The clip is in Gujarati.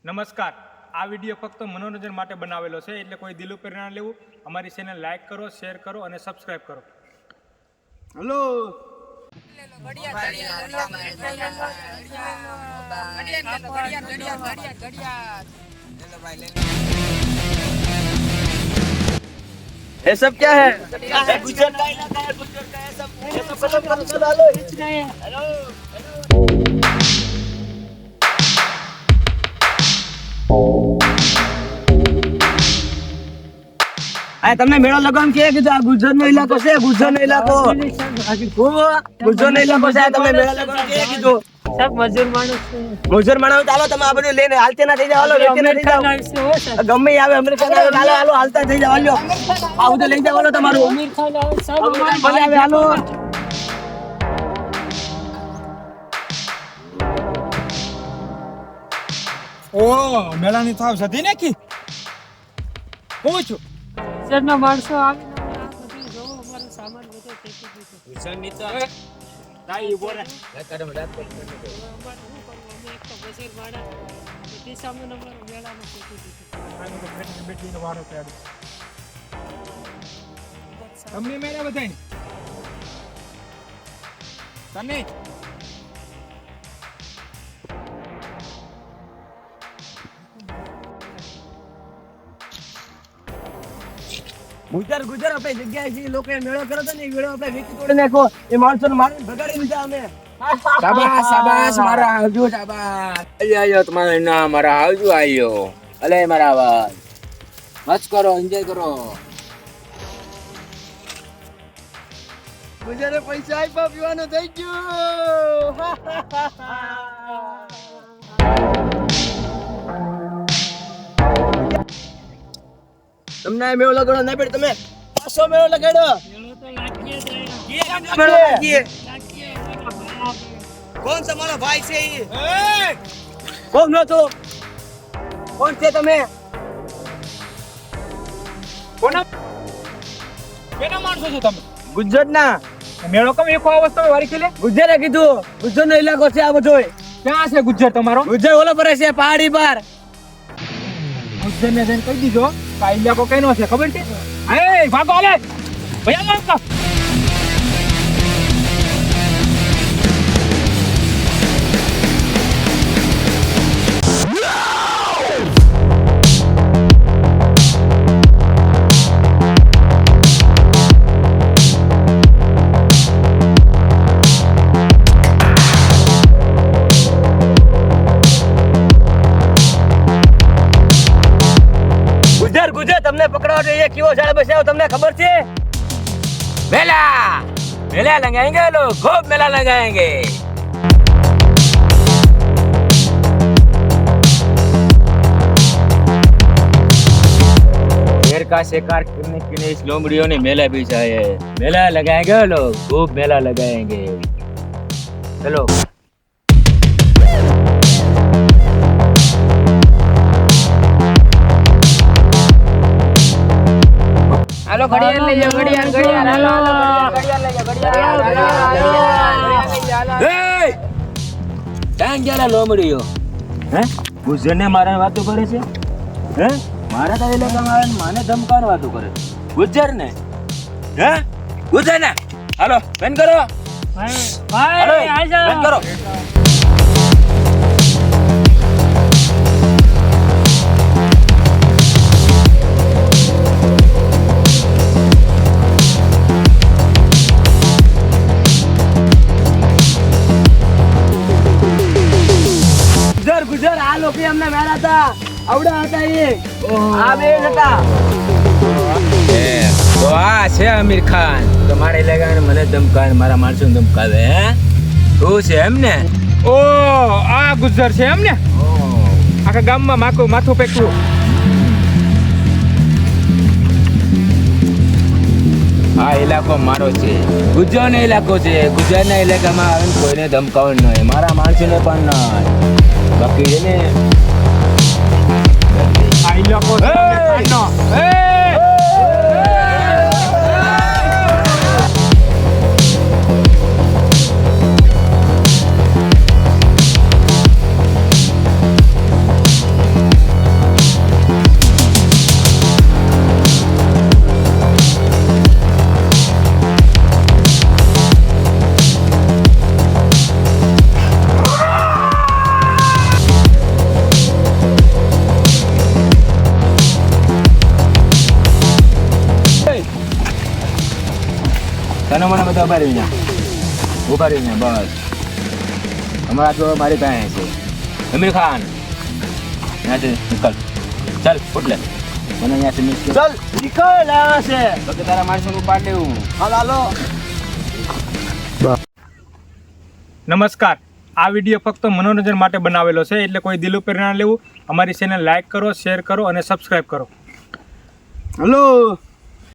નમસ્કાર, આ વિડીયો ફક્ત મનોરંજન માટે બનાવેલો છે, એટલે કોઈ દિલ ઉપર ના લેવું. અમારી ચેનલ લાઈક કરો, શેર કરો અને સબસ્ક્રાઇબ કરો. હલો ये सब क्या है? गुजर का इलाका है, गुजर का है सब। ये सब खत्म करो, चलो हेलो हिच नहीं है। हेलो આ તમને મેળો લગામ કે કીધું આ ગુજરાતનો ઇલાકો છે, ગુજરાતનો ઇલાકો ગુજરાતનો ઇલાકો છે. તમને મેળો લગામ કે કીધું सब मजदूर मानुस મજૂર માણસ ચાલો તમે આ બધું લઈને હાલતે ના થઈ જાવ. હાલો વેચે ના થઈ જાવ, ગમે ઈ આવે અમેરિકન આવે, હાલો હાલો હાલતા થઈ જાવ. હાલો આ બધું લઈ જાવ. હાલો તમારું अमीर खान आवे सब ભલે આવે. હાલો ઓ મેળાની થાવ સધી નાખી. હું છું સરના માણસો આવીને આ બધું જોવો અમારો સામાન બધો ફેંકી દીધો. ગુજરાતની તો તાઈ બોરે અમારે શું કરવું? અમે એક તો બજાર માણા બધી સામાન અમારો મેળામાં ફેંકી દીધો. બેટીનો વારો કાઢ્યો. તમને મેળા બધાય તને ગુજર ગુજર આપણે જગ્યાએ જે લોકો મેળો કર્યો હતો ને એ મેળો આપણે વેચી તોડી નાખો. એ માણસોને મારીને ભગાડી દીધા અમે. શાબાશ શાબાશ મારા આવજો શાબાશ આયો તમારો ના મારા આવજો આયો અલે મારા આવાજ મસ્ત કરો એન્જોય કરો ગુજરે પૈસા આપ્યા પીવાનું થઈ ગયું. તમને આ મેળો લગાડો ના પડે. તમે પાછો મેળો લગાડ્યો. મેળો તો લાગીએ જ રહ્યો. મેળો લાગીએ. લાગીએ એના ભાઈ આપે. કોણ તમારો ભાઈ છે ઈ? કોણ નતો? કોણ છે તમે? કોના કેના માણસો છો તમે? ગુજરાતના. મેળો કમ એકો અવસ્થા વારી ખેલે? ગુજરાતે કીધું ગુજરાતનો ઇલાકો છે આ બધો. ક્યાં છે ગુજરાત તમારો? ગુજરાત ઓલો પર છે પહાડી પર. ગુજરાતને જઈને કહી દીધો કે આ ઇલાકો કઈનો છે ખબર છે? એ ભાગો હાલે ભૈયા માર ગુજરાત તમને પકડવા જોઈએ કેવો ઝાડ બસાવ્યો તમને ખબર છે? मेला मेला लगाएंगे लोग खूब मेला लगाएंगे शेर का शिकार करने के लिए इस लोमड़ियों ने मेला बीचा है मेला लगाएंगे लोग खूब मेला लगाएंगे चलो હાલો ઘડિયાળ લઈ જાઓ ઘડિયાળ હાલો ઘડિયાળ લઈ જાઓ ઘડિયાળ ક્યાં ગયા લોમડીઓ હે ગુજરને મારા વાતો કરે છે હે મારા તો ઇલાકામાં આવે માને ધમકાવાની વાતો કરે ગુજર ને હે ગુજર ને હાલો બંધ કરો ભાઈ હાલો ભાઈ આઈ જાઓ. બંધ કરો ગુજરાત આ લોકો અમને મેળા હતા આવડા હતા એ આ બે હતા. તો આ છે આમિર ખાન તમારા ઇલાકાને મને ધમકાવે મારા માણસોને ધમકાવે હે શું છે એમ ને ઓ આ ગુજર છે એમ ને? આખા ગામમાં માથું પેકવું. આ ઇલાકો મારો છે ગુજરનો ઇલાકો છે ગુજરાતના ઇલાકામાં આવે ને કોઈને ધમકાવવાનું નહીં મારા માણસોને પણ નહીં બાકી છે ને આ ઇલાકો છે કાનો. બધા ઉભા રહ્યો ને બસ. હમણાં તો મારી પાસે છે અમીર ખાન. ત્યાંથી નીકળ. ચાલ ઉઠ લે. મને અહીંયાથી નીકળ. ચાલ નીકળ આ છે તો કે તારા માણસોનું પાડ લેવું. હાલ હાલો. નમસ્કાર. આ વિડીયો ફક્ત મનોરંજન માટે બનાવેલો છે, એટલે કોઈ દિલ ઉપર ના લેવું. અમારી ચેનલ લાઈક કરો, શેર કરો અને સબસ્ક્રાઈબ કરો. હલો.